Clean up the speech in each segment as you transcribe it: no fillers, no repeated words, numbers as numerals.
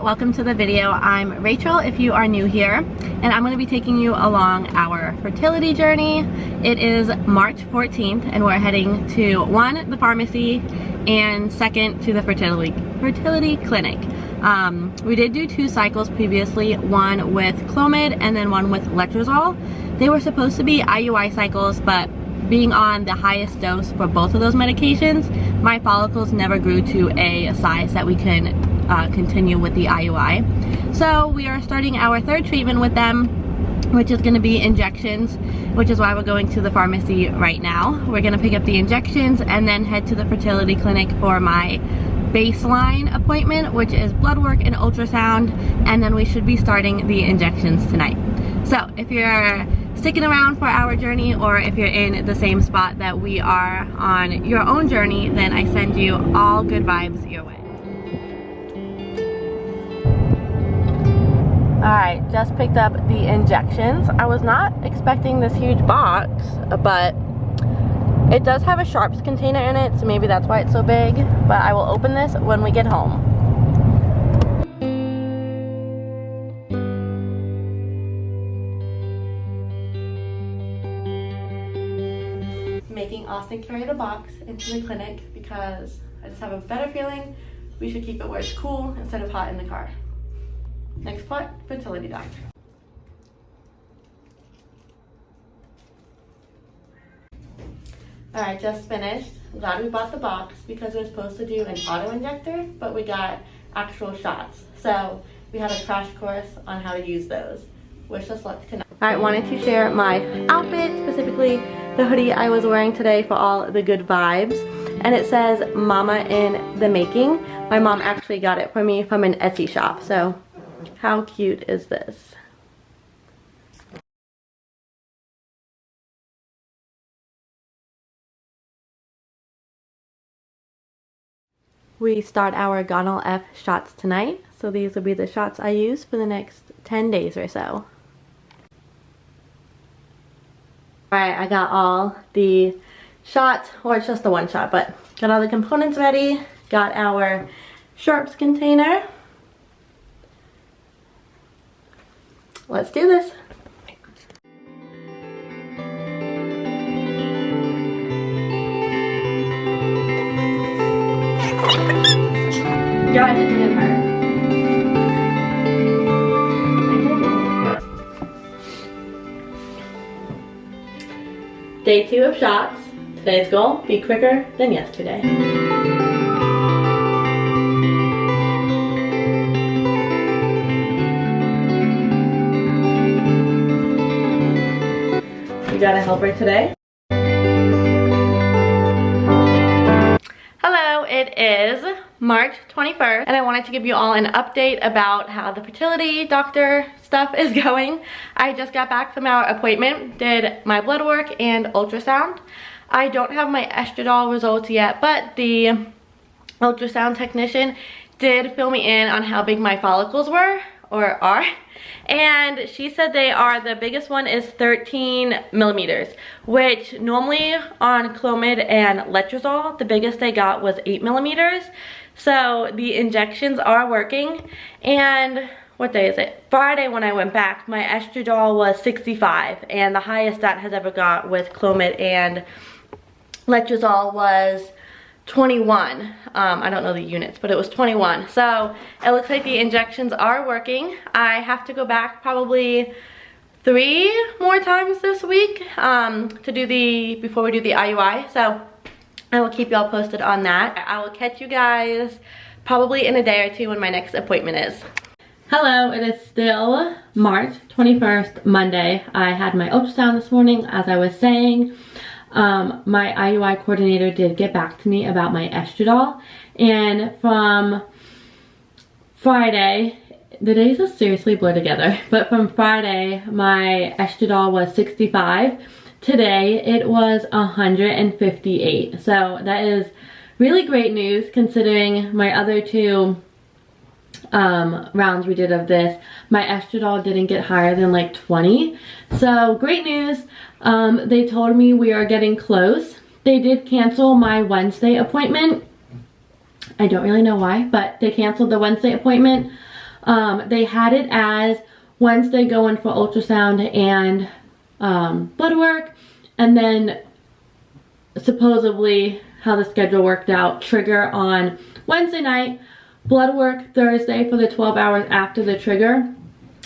welcome to the video. I'm Rachel if you are new here, and I'm going to be taking you along our fertility journey. It is March 14th and we're heading to one, the pharmacy, and second, to the fertility clinic. We did do 2 cycles previously, one with Clomid and then one with Letrozole. They were supposed to be IUI cycles, but being on the highest dose for both of those medications, my follicles never grew to a size that we can continue with the IUI. So we are starting our 3rd treatment with them, which is going to be injections, which is why we're going to the pharmacy right now. We're going to pick up the injections and then head to the fertility clinic for my baseline appointment, which is blood work and ultrasound, and then we should be starting the injections tonight. So if you're sticking around for our journey, or if you're in the same spot that we are on your own journey, then I send you all good vibes your way. Alright, just picked up the injections. I was not expecting this huge box, but it does have a sharps container in it, so maybe that's why it's so big. But I will open this when we get home. Making Austin carry the box into the clinic because I just have a better feeling we should keep it where it's cool instead of hot in the car. Next part, fertility doctor. Alright, just finished. I'm glad we bought the box because we're supposed to do an auto injector, but we got actual shots. So we had a crash course on how to use those. Wish us luck tonight. Alright, wanted to share my outfit, specifically the hoodie I was wearing today for all the good vibes. And it says Mama in the Making. My mom actually got it for me from an Etsy shop. So how cute is this? We start our Gonal-F shots tonight. So these will be the shots I use for the next 10 days or so. Alright, I got all the shots, or it's just the one shot, but got all the components ready. Got our sharps container. Let's do this. Guys, it didn't hurt. Day 2 of shots. Today's goal, be quicker than yesterday. We got a helper today. Hello, it is March 21st, and I wanted to give you all an update about how the fertility doctor stuff is going. I just got back from our appointment, did my blood work and ultrasound. I don't have my estradiol results yet, but the ultrasound technician did fill me in on how big my follicles were, or are, and she said the biggest one is 13 millimeters, which normally on Clomid and Letrozole, the biggest they got was 8 millimeters. So the injections are working, and what day is it? Friday when I went back, my estradiol was 65, and the highest that has ever got with Clomid and Letrozole was 21. I don't know the units, but it was 21. So it looks like the injections are working. I have to go back probably 3 more times this week before we do the IUI. So I will keep y'all posted on that. I will catch you guys probably in a day or 2 when my next appointment is. Hello, it is still March 21st, Monday. I had my ultrasound this morning, as I was saying. My IUI coordinator did get back to me about my estradiol, and from Friday, the days just seriously blur together, but from Friday my estradiol was 65. Today it was 158, so that is really great news considering my other 2 rounds we did of this, my estradiol didn't get higher than like 20. So great news. They told me we are getting close. They did cancel my Wednesday appointment. I don't really know why, but they canceled the Wednesday appointment. They had it as Wednesday go in for ultrasound and blood work, and then supposedly how the schedule worked out, trigger on Wednesday night, blood work Thursday for the 12 hours after the trigger,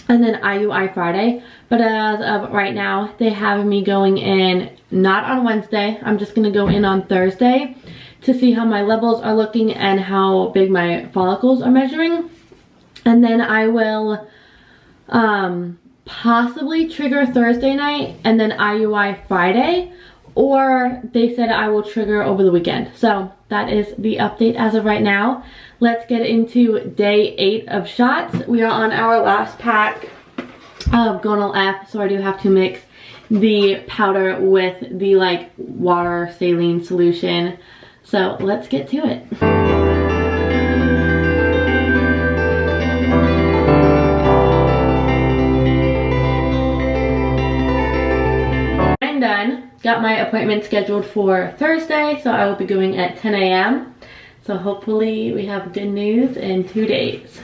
and then IUI Friday. But as of right now, they have me going in not on Wednesday. I'm just gonna go in on Thursday to see how my levels are looking and how big my follicles are measuring. And then I will possibly trigger Thursday night and then IUI Friday, or they said I will trigger over the weekend. So that is the update as of right now. Let's get into day 8 of shots. We are on our last pack of Gonal-F, so I do have to mix the powder with the like water saline solution. So let's get to it. I'm done. Got my appointment scheduled for Thursday, so I will be going at 10 a.m. So hopefully we have good news in 2 days.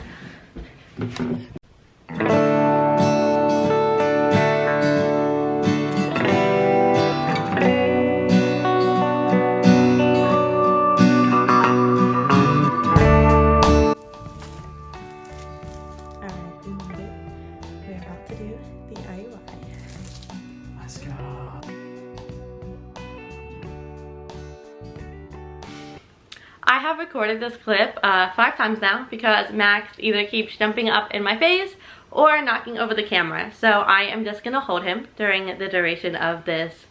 I have recorded this clip 5 times now because Max either keeps jumping up in my face or knocking over the camera. So I am just going to hold him during the duration of this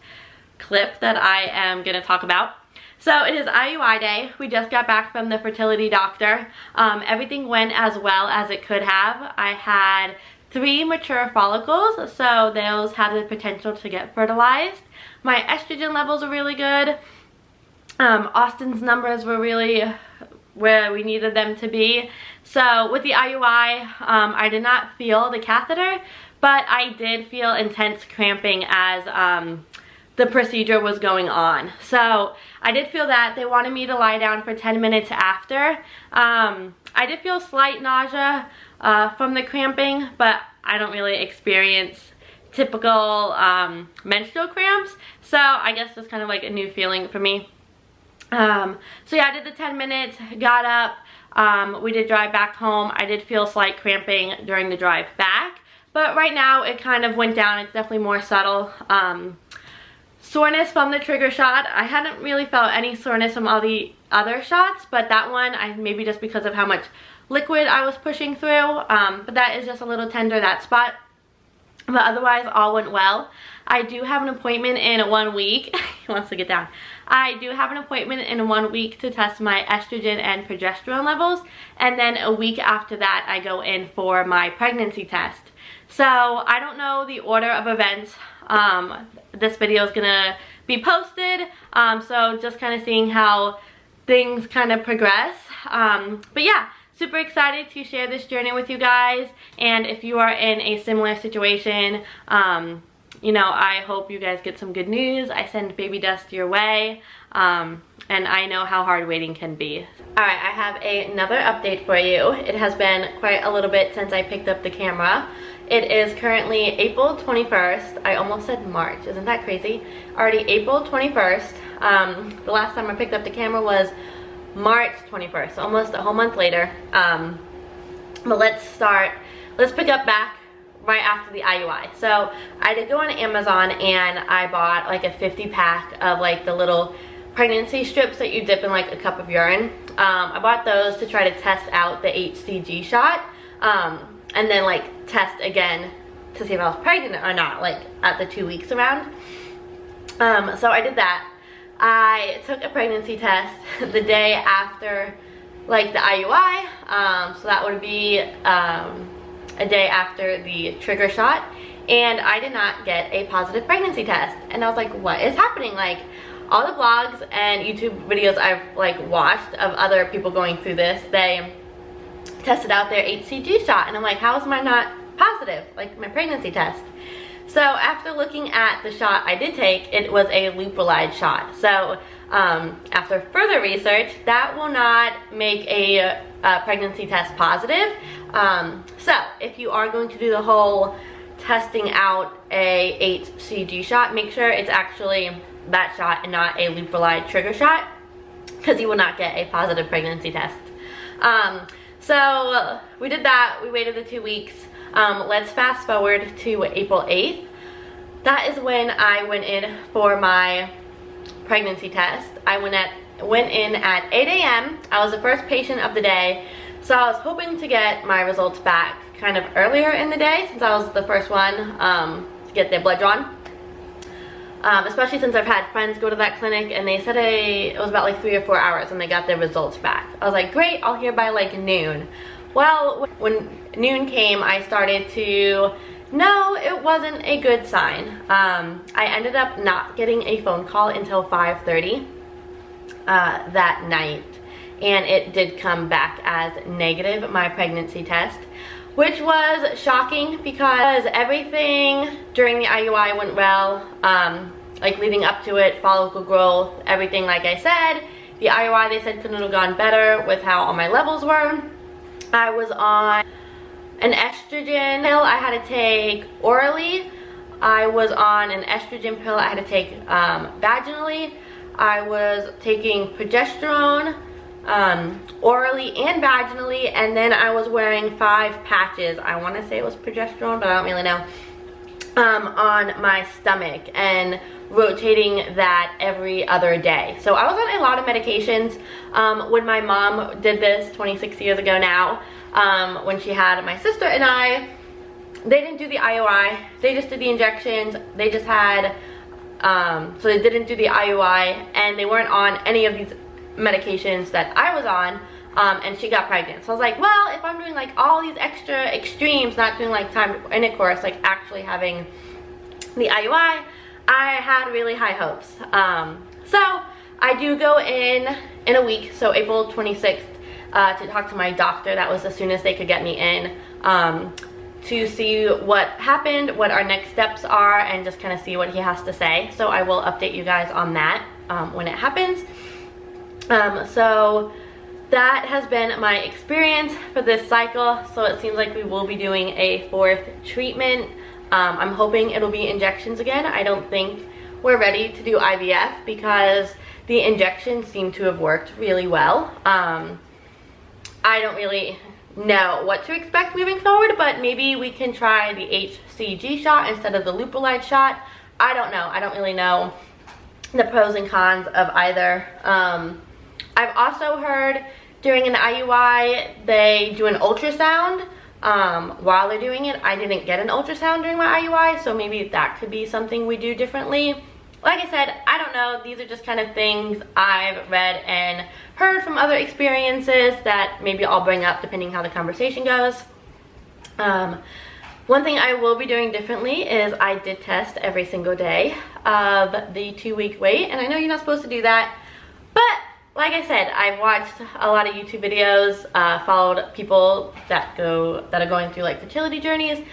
clip that I am going to talk about. So it is IUI day. We just got back from the fertility doctor. Everything went as well as it could have. I had 3 mature follicles, so those have the potential to get fertilized. My estrogen levels are really good. Austin's numbers were really where we needed them to be. So with the IUI, I did not feel the catheter, but I did feel intense cramping as the procedure was going on. So I did feel that. They wanted me to lie down for 10 minutes after. I did feel slight nausea from the cramping, but I don't really experience typical menstrual cramps. So I guess it's kind of like a new feeling for me. So yeah, I did the 10 minutes, got up, we did drive back home. I did feel slight cramping during the drive back, but right now it kind of went down. It's definitely more subtle. Soreness from the trigger shot. I hadn't really felt any soreness from all the other shots, but that one, maybe just because of how much liquid I was pushing through, but that is just a little tender, that spot. But otherwise, all went well. I do have an appointment in 1 week. He wants to get down. I do have an appointment in 1 week to test my estrogen and progesterone levels. And then a week after that, I go in for my pregnancy test. So I don't know the order of events. This video is going to be posted. So just kind of seeing how things kind of progress. But yeah. Super excited to share this journey with you guys, and if you are in a similar situation, you know, I hope you guys get some good news. I send baby dust your way, and I know how hard waiting can be. Alright, I have another update for you. It has been quite a little bit since I picked up the camera. It is currently April 21st. I almost said March, isn't that crazy? Already April 21st. The last time I picked up the camera was March 21st, so almost a whole month later. But let's pick up back right after the IUI. So I did go on Amazon and I bought like a 50 pack of like the little pregnancy strips that you dip in like a cup of urine. I bought those to try to test out the HCG shot, and then like test again to see if I was pregnant or not, like at the 2 weeks around. So I did that. I took a pregnancy test the day after like the IUI, so that would be a day after the trigger shot, and I did not get a positive pregnancy test. And I was like, what is happening? Like, all the blogs and YouTube videos I've like watched of other people going through this, they tested out their HCG shot, and I'm like, how is mine not positive, like my pregnancy test? So after looking at the shot I did take, it was a leuprolide shot. So after further research, that will not make a pregnancy test positive. So if you are going to do the whole testing out a HCG shot, make sure it's actually that shot and not a leuprolide trigger shot, because you will not get a positive pregnancy test. So we did that. We waited the 2 weeks. Let's fast forward to April 8th. That is when I went in for my pregnancy test. I went in at 8 a.m. I was the first patient of the day, so I was hoping to get my results back kind of earlier in the day, since I was the first one to get their blood drawn. Especially since I've had friends go to that clinic and they said it was about like 3 or 4 hours and they got their results back. I was like, great, I'll hear by like noon. Well, when noon came, I started to know it wasn't a good sign. I ended up not getting a phone call until 5:30 that night, and it did come back as negative, my pregnancy test, which was shocking because everything during the IUI went well. Like leading up to it, follicle growth, everything like I said. The IUI, they said, couldn't have gone better with how all my levels were. I was on an estrogen pill I had to take orally. I was on an estrogen pill I had to take vaginally. I was taking progesterone orally and vaginally, and then I was wearing 5 patches. I want to say it was progesterone, but I don't really know. On my stomach, and rotating that every other day. So I was on a lot of medications. When my mom did this 26 years ago now, when she had my sister and I, they didn't do the IUI, they just did the injections. They just had, so they didn't do the IUI, and they weren't on any of these medications that I was on, and she got pregnant. So I was like, well, if I'm doing like all these extra extremes, not doing like time intercourse, like actually having the IUI, I had really high hopes. So I do go in a week, so April 26th, to talk to my doctor. That was as soon as they could get me in, to see what happened, what our next steps are, and just kind of see what he has to say. So I will update you guys on that when it happens. So that has been my experience for this cycle. So it seems like we will be doing a 4th treatment. I'm hoping it'll be injections again. I don't think we're ready to do IVF because the injections seem to have worked really well. I don't really know what to expect moving forward, but maybe we can try the HCG shot instead of the leuprolide shot. I don't know. I don't really know the pros and cons of either. I've also heard during an IUI they do an ultrasound while they're doing it. I didn't get an ultrasound during my IUI, so maybe that could be something we do differently. Like I said, I don't know. These are just kind of things I've read and heard from other experiences that maybe I'll bring up depending how the conversation goes. One thing I will be doing differently is I did test every single day of the 2-week wait, and I know you're not supposed to do that, but like I said, I've watched a lot of YouTube videos, followed people that are going through like fertility journeys,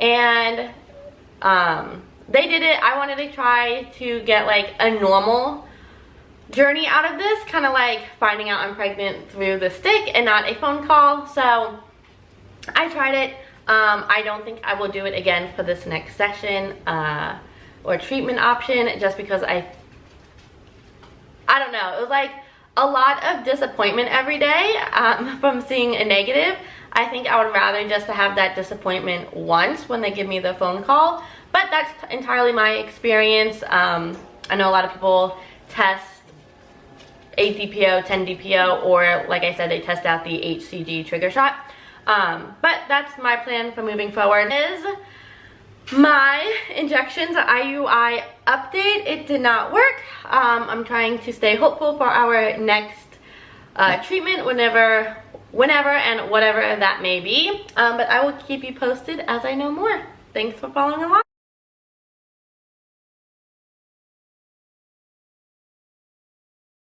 and they did it. I wanted to try to get like a normal journey out of this, kind of like finding out I'm pregnant through the stick and not a phone call. So I tried it. I don't think I will do it again for this next session or treatment option, just because I don't know. It was like a lot of disappointment every day from seeing a negative. I think I would rather just to have that disappointment once when they give me the phone call, but that's entirely my experience. I know a lot of people test 8 DPO, 10 DPO, or like I said, they test out the HCG trigger shot. But that's my plan for moving forward. Is my injections IUI update. It did not work. I'm trying to stay hopeful for our next treatment whenever and whatever that may be. But I will keep you posted as I know more. Thanks for following along.